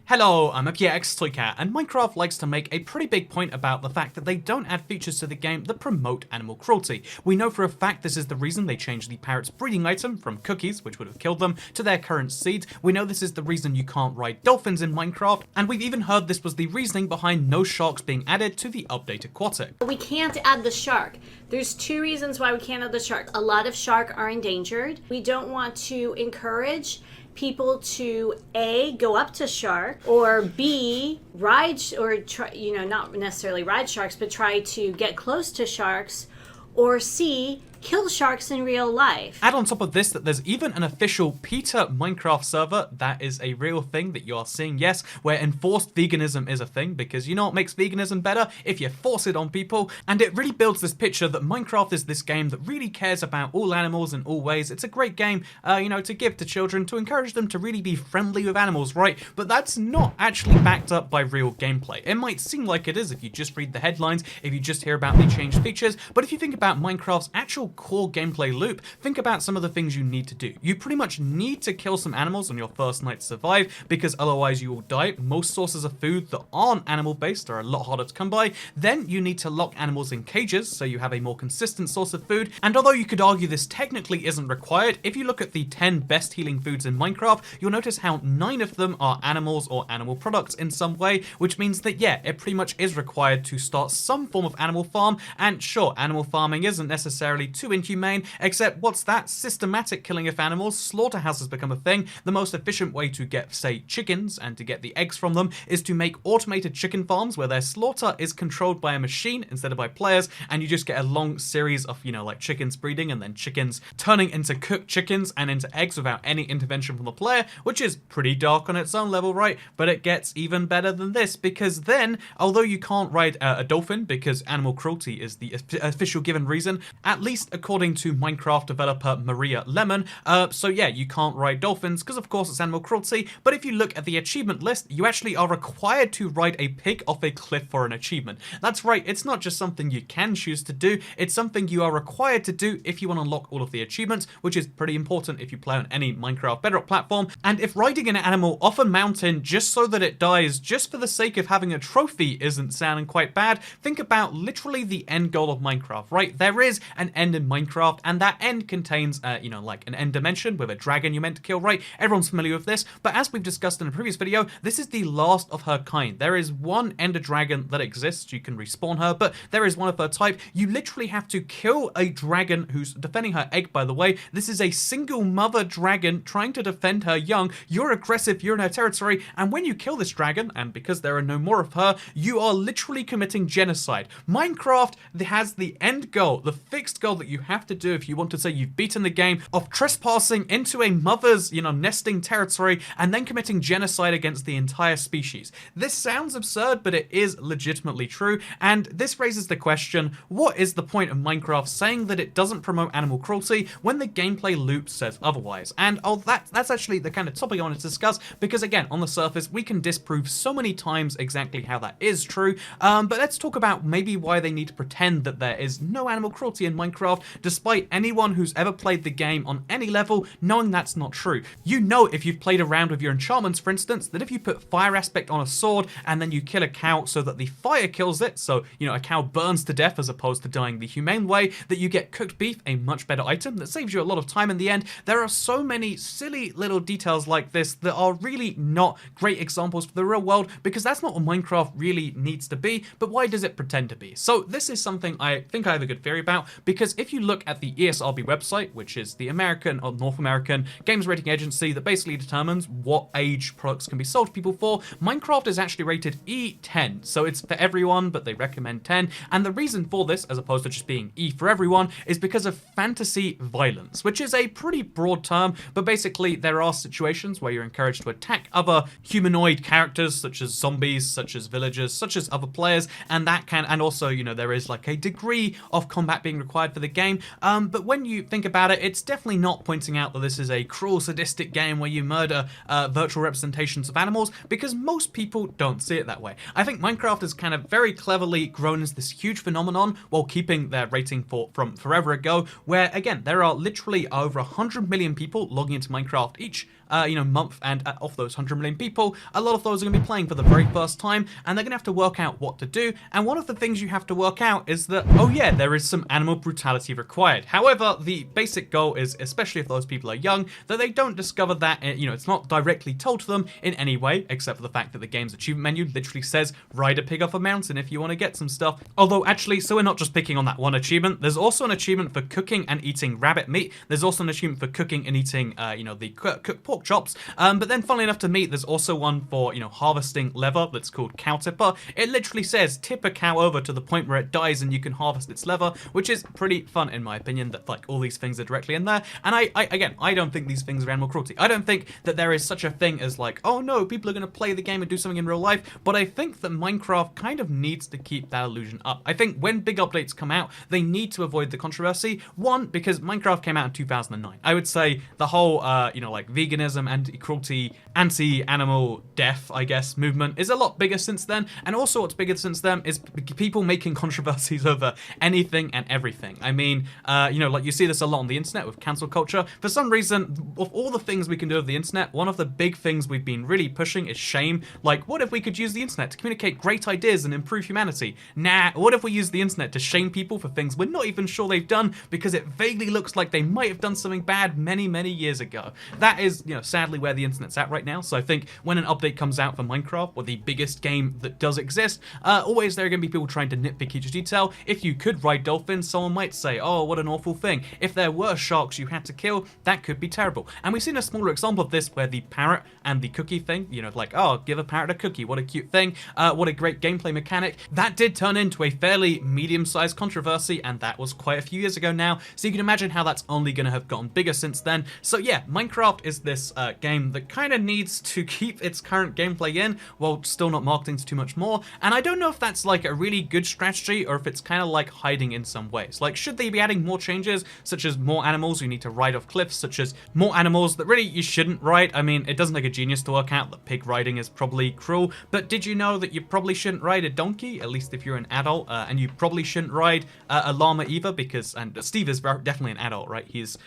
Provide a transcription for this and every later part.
Hello, I'm CrUeLtY, and Minecraft likes to make a pretty big point about the fact that they don't add features to the game that promote animal cruelty. We know for a fact this is the reason they changed the parrot's breeding item from cookies, which would have killed them, to their current seeds. We know this is the reason you can't ride dolphins in Minecraft, and we've even heard this was the reasoning behind no sharks being added to the update aquatic. We can't add the shark. There's two reasons why we can't add the shark. A lot of shark are endangered. We don't want to encourage people to A, go up to shark, or B, ride, or try, not necessarily ride sharks, but try to get close to sharks, or C, kill sharks in real life. Add on top of this that there's even an official PETA Minecraft server that is a real thing that you are seeing, yes, where enforced veganism is a thing, because you know what makes veganism better? If you force it on people, and it really builds this picture that Minecraft is this game that really cares about all animals in all ways. It's a great game, to give to children, to encourage them to really be friendly with animals, right? But that's not actually backed up by real gameplay. It might seem like it is if you just read the headlines, if you just hear about the changed features, but if you think about Minecraft's actual core gameplay loop, think about some of the things you need to do. You pretty much need to kill some animals on your first night to survive, because otherwise you will die. Most sources of food that aren't animal based are a lot harder to come by. Then you need to lock animals in cages so you have a more consistent source of food, and although you could argue this technically isn't required, if you look at the 10 best healing foods in Minecraft, you'll notice how 9 of them are animals or animal products in some way, which means that yeah, it pretty much is required to start some form of animal farm. And sure, animal farming isn't necessarily too inhumane, except what's that? Systematic killing of animals. Slaughterhouses become a thing. The most efficient way to get, say, chickens and to get the eggs from them is to make automated chicken farms where their slaughter is controlled by a machine instead of by players, and you just get a long series of, like chickens breeding and then chickens turning into cooked chickens and into eggs without any intervention from the player, which is pretty dark on its own level, right? But it gets even better than this, because then, although you can't ride a dolphin because animal cruelty is the official given reason, at least according to Minecraft developer Maria Lemon, so yeah, you can't ride dolphins because of course it's animal cruelty. But if you look at the achievement list, you actually are required to ride a pig off a cliff for an achievement. That's right, it's not just something you can choose to do, it's something you are required to do if you want to unlock all of the achievements, which is pretty important if you play on any Minecraft Bedrock platform. And if riding an animal off a mountain just so that it dies, just for the sake of having a trophy, isn't sounding quite bad, think about literally the end goal of Minecraft, right? There is an end in Minecraft, and that end contains, like an end dimension with a dragon you're meant to kill, right? Everyone's familiar with this, but as we've discussed in a previous video, this is the last of her kind. There is one ender dragon that exists, you can respawn her, but there is one of her type. You literally have to kill a dragon who's defending her egg, by the way. This is a single mother dragon trying to defend her young. You're aggressive, you're in her territory, and when you kill this dragon, and because there are no more of her, you are literally committing genocide. Minecraft has the end goal, the fixed goal that you have to do if you want to say you've beaten the game, of trespassing into a mother's, nesting territory and then committing genocide against the entire species. This sounds absurd, but it is legitimately true, and this raises the question, what is the point of Minecraft saying that it doesn't promote animal cruelty when the gameplay loop says otherwise? And that's actually the kind of topic I wanted to discuss, because again, on the surface, we can disprove so many times exactly how that is true, but let's talk about maybe why they need to pretend that there is no animal cruelty in Minecraft, despite anyone who's ever played the game on any level knowing that's not true. You know, if you've played around with your enchantments, for instance, that if you put fire aspect on a sword and then you kill a cow so that the fire kills it, so, a cow burns to death as opposed to dying the humane way, that you get cooked beef, a much better item that saves you a lot of time in the end. There are so many silly little details like this that are really not great examples for the real world, because that's not what Minecraft really needs to be, but why does it pretend to be? So this is something I think I have a good theory about, because if you look at the ESRB website, which is the American or North American games rating agency that basically determines what age products can be sold to people for, Minecraft is actually rated E10, so it's for everyone, but they recommend 10, and the reason for this, as opposed to just being E for everyone, is because of fantasy violence, which is a pretty broad term, but basically there are situations where you're encouraged to attack other humanoid characters, such as zombies, such as villagers, such as other players, and that can, and also, there is like a degree of combat being required for the game, but when you think about it, it's definitely not pointing out that this is a cruel, sadistic game where you murder virtual representations of animals, because most people don't see it that way. I think Minecraft has kind of very cleverly grown as this huge phenomenon while keeping their rating from forever ago, where again, there are literally over 100 million people logging into Minecraft each month, and of those 100 million people, a lot of those are going to be playing for the very first time, and they're going to have to work out what to do. And one of the things you have to work out is that, oh yeah, there is some animal brutality required. However, the basic goal is, especially if those people are young, that they don't discover that, it's not directly told to them in any way, except for the fact that the game's achievement menu literally says, ride a pig off a mountain if you want to get some stuff. Although actually, so we're not just picking on that one achievement, there's also an achievement for cooking and eating rabbit meat. There's also an achievement for cooking and eating, the cooked pork chops. But then funnily enough to meat, there's also one for, harvesting leather that's called cow tipper. It literally says, tip a cow over to the point where it dies and you can harvest its leather, which is pretty fun in my opinion, that like all these things are directly in there. And I don't think these things are animal cruelty. I don't think that there is such a thing as like, oh no, people are going to play the game and do something in real life, but I think that Minecraft kind of needs to keep that illusion up. I think when big updates come out, they need to avoid the controversy. One, because Minecraft came out in 2009. I would say the whole, like veganism, anti-cruelty, anti-animal death, I guess, movement is a lot bigger since then. And also what's bigger since then is people making controversies over anything and everything. I mean, like you see this a lot on the internet with cancel culture. For some reason, of all the things we can do with the internet, one of the big things we've been really pushing is shame. Like, what if we could use the internet to communicate great ideas and improve humanity? Nah, what if we use the internet to shame people for things we're not even sure they've done because it vaguely looks like they might have done something bad many, many years ago? That is, sadly where the internet's at right now. So I think when an update comes out for Minecraft, or the biggest game that does exist, always there are going to be people trying to nitpick each detail. If you could ride dolphins, someone might say, oh, what an awful thing. If there were sharks you had to kill, that could be terrible. And we've seen a smaller example of this where the parrot and the cookie thing, like, oh, give a parrot a cookie, what a cute thing, what a great gameplay mechanic. That did turn into a fairly medium-sized controversy, and that was quite a few years ago now, so you can imagine how that's only going to have gotten bigger since then. So yeah, Minecraft is this game that kind of needs to keep its current gameplay in, while still not marketing too much more, and I don't know if that's like a really good strategy, or if it's kind of like hiding in some ways. Like, should they be adding more changes, such as more animals you need to ride off cliffs, such as more animals that really you shouldn't ride? I mean, it doesn't take a genius to work out that pig riding is probably cruel, but did you know that you probably shouldn't ride a donkey, at least if you're an adult, and you probably shouldn't ride a llama either, because, and Steve is definitely an adult, right? He's,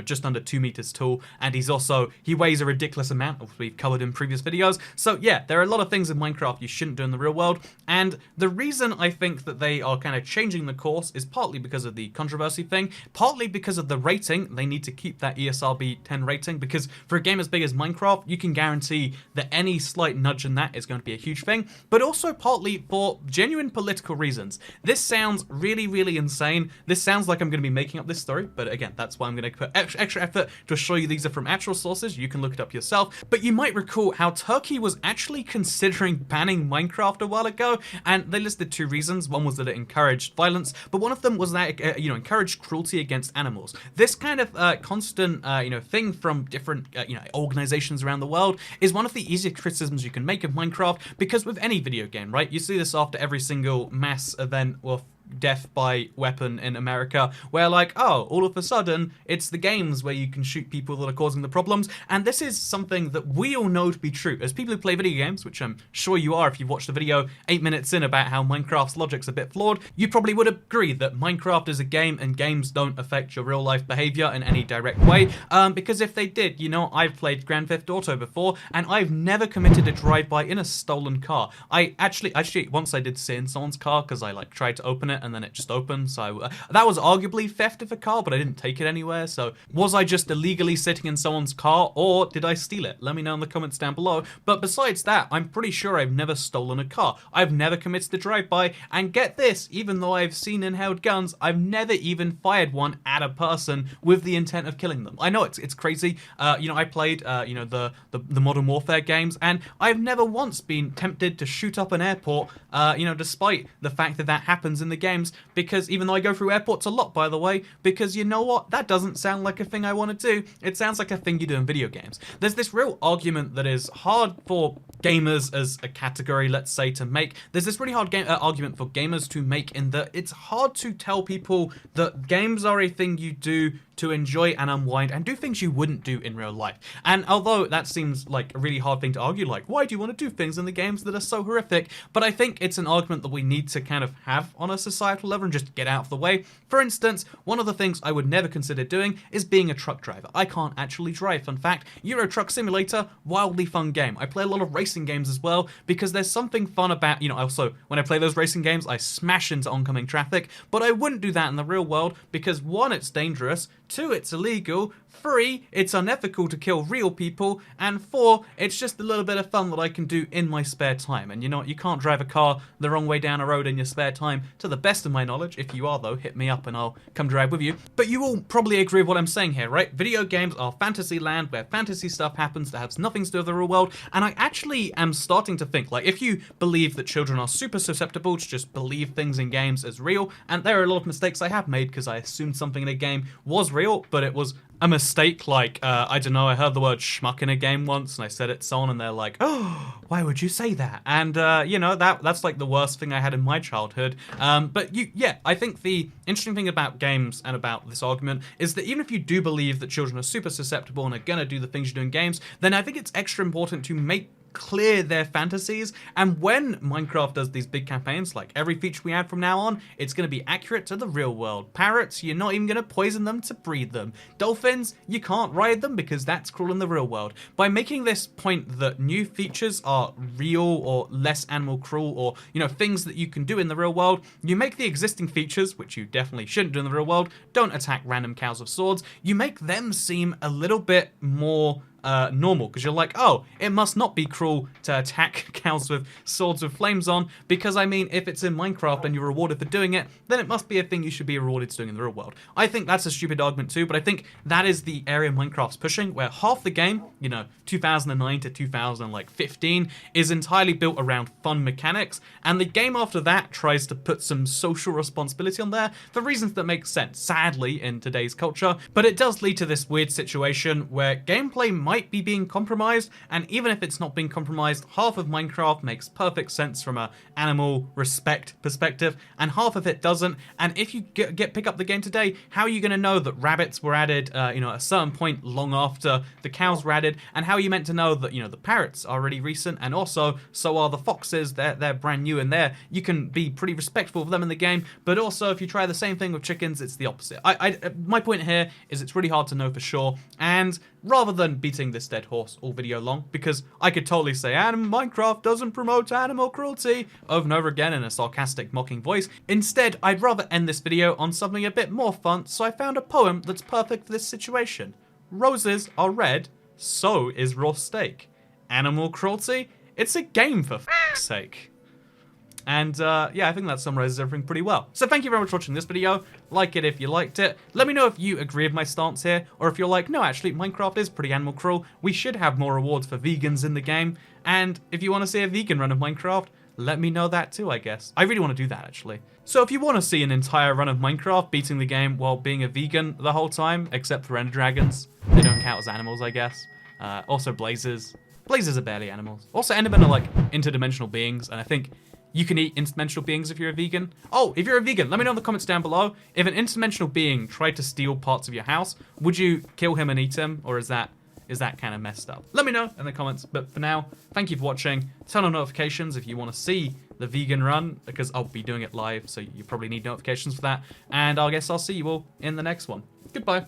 just under 2 meters tall, and he weighs a ridiculous amount, which we've covered in previous videos. So yeah, there are a lot of things in Minecraft you shouldn't do in the real world, and the reason I think that they are kind of changing the course is partly because of the controversy thing, partly because of the rating. They need to keep that ESRB 10 rating, because for a game as big as Minecraft, you can guarantee that any slight nudge in that is going to be a huge thing, but also partly for genuine political reasons. This sounds really, really insane. This sounds like I'm going to be making up this story, but again, that's why I'm going to put extra effort to assure you these are from actual sources. You can look it up yourself, but you might recall how Turkey was actually considering banning Minecraft a while ago, and they listed 2 reasons. One was that it encouraged violence, but one of them was that it, encouraged cruelty against animals. This kind of constant, thing from different, organizations around the world is one of the easiest criticisms you can make of Minecraft, because with any video game, right, you see this after every single mass event or death by weapon in America, where like, oh, all of a sudden it's the games where you can shoot people that are causing the problems. And this is something that we all know to be true as people who play video games, which I'm sure you are if you've watched the video 8 minutes in about how Minecraft's logic's a bit flawed. You probably would agree that Minecraft is a game and games don't affect your real life behavior in any direct way, because if they did, I've played Grand Theft Auto before and I've never committed a drive-by in a stolen car. I actually once I did sit in someone's car because I like tried to open it and then it just opened, so that was arguably theft of a car, but I didn't take it anywhere. So was I just illegally sitting in someone's car, or did I steal it? Let me know in the comments down below. But besides that, I'm pretty sure I've never stolen a car. I've never committed a drive-by, and get this, even though I've seen and held guns, I've never even fired one at a person with the intent of killing them. I know it's crazy. I played the Modern Warfare games, and I've never once been tempted to shoot up an airport, despite the fact that happens in the games, because even though I go through airports a lot, by the way, because you know what, that doesn't sound like a thing I want to do. It sounds like a thing you do in video games. There's this real argument that is hard for gamers as a category, let's say, to make. There's this really hard argument for gamers to make, in that it's hard to tell people that games are a thing you do to enjoy and unwind and do things you wouldn't do in real life. And although that seems like a really hard thing to argue, like, why do you want to do things in the games that are so horrific? But I think it's an argument that we need to kind of have on a societal level and just get out of the way. For instance, one of the things I would never consider doing is being a truck driver. I can't actually drive. Fun fact, Euro Truck Simulator, wildly fun game. I play a lot of racing games as well because there's something fun about, also when I play those racing games, I smash into oncoming traffic, but I wouldn't do that in the real world because 1, it's dangerous, 2, it's illegal, 3, it's unethical to kill real people, and 4, it's just a little bit of fun that I can do in my spare time. And you know what, you can't drive a car the wrong way down a road in your spare time, to the best of my knowledge. If you are though, hit me up and I'll come drive with you. But you all probably agree with what I'm saying here, right? Video games are fantasy land where fantasy stuff happens that has nothing to do with the real world, and I actually am starting to think, like, if you believe that children are super susceptible to just believe things in games as real, and there are a lot of mistakes I have made because I assumed something in a game was real, but it was a mistake. Like, I don't know, I heard the word schmuck in a game once and I said it to someone and they're like, oh, why would you say that? And, that's like the worst thing I had in my childhood. But I think the interesting thing about games and about this argument is that even if you do believe that children are super susceptible and are gonna do the things you do in games, then I think it's extra important to make clear their fantasies. And when Minecraft does these big campaigns, like every feature we add from now on, it's going to be accurate to the real world. Parrots, you're not even going to poison them to breed them. Dolphins, you can't ride them because that's cruel in the real world. By making this point that new features are real or less animal cruel, or things that you can do in the real world, you make the existing features, which you definitely shouldn't do in the real world, don't attack random cows with swords, you make them seem a little bit more normal, because you're like, oh, it must not be cruel to attack cows with swords with flames on, because I mean, if it's in Minecraft and you're rewarded for doing it, then it must be a thing you should be rewarded for doing in the real world. I think that's a stupid argument too, but I think that is the area Minecraft's pushing, where half the game, 2009 to 2015, is entirely built around fun mechanics, and the game after that tries to put some social responsibility on there for reasons that make sense, sadly, in today's culture, but it does lead to this weird situation where gameplay might be being compromised, and even if it's not being compromised, half of Minecraft makes perfect sense from a animal respect perspective, and half of it doesn't. And if you pick up the game today, how are you going to know that rabbits were added, at a certain point long after the cows were added? And how are you meant to know that, the parrots are really recent, and also so are the foxes? They're brand new, and you can be pretty respectful of them in the game. But also, if you try the same thing with chickens, it's the opposite. My point here is it's really hard to know for sure, and rather than beating this dead horse all video long, because I could totally say Minecraft doesn't promote animal cruelty over and over again in a sarcastic, mocking voice, instead I'd rather end this video on something a bit more fun, so I found a poem that's perfect for this situation. Roses are red, so is raw steak. Animal cruelty? It's a game, for f***'s sake. And I think that summarizes everything pretty well. So thank you very much for watching this video. Like it if you liked it. Let me know if you agree with my stance here, or if you're like, no, actually, Minecraft is pretty animal cruel. We should have more rewards for vegans in the game. And if you want to see a vegan run of Minecraft, let me know that too, I guess. I really want to do that, actually. So if you want to see an entire run of Minecraft beating the game while being a vegan the whole time, except for ender dragons, they don't count as animals, I guess. Also blazes. Blazes are barely animals. Also, endermen are like interdimensional beings, and I think you can eat interdimensional beings if you're a vegan. Oh, if you're a vegan, let me know in the comments down below. If an interdimensional being tried to steal parts of your house, would you kill him and eat him? Or is that kind of messed up? Let me know in the comments. But for now, thank you for watching. Turn on notifications if you want to see the vegan run, because I'll be doing it live, so you probably need notifications for that. And I guess I'll see you all in the next one. Goodbye.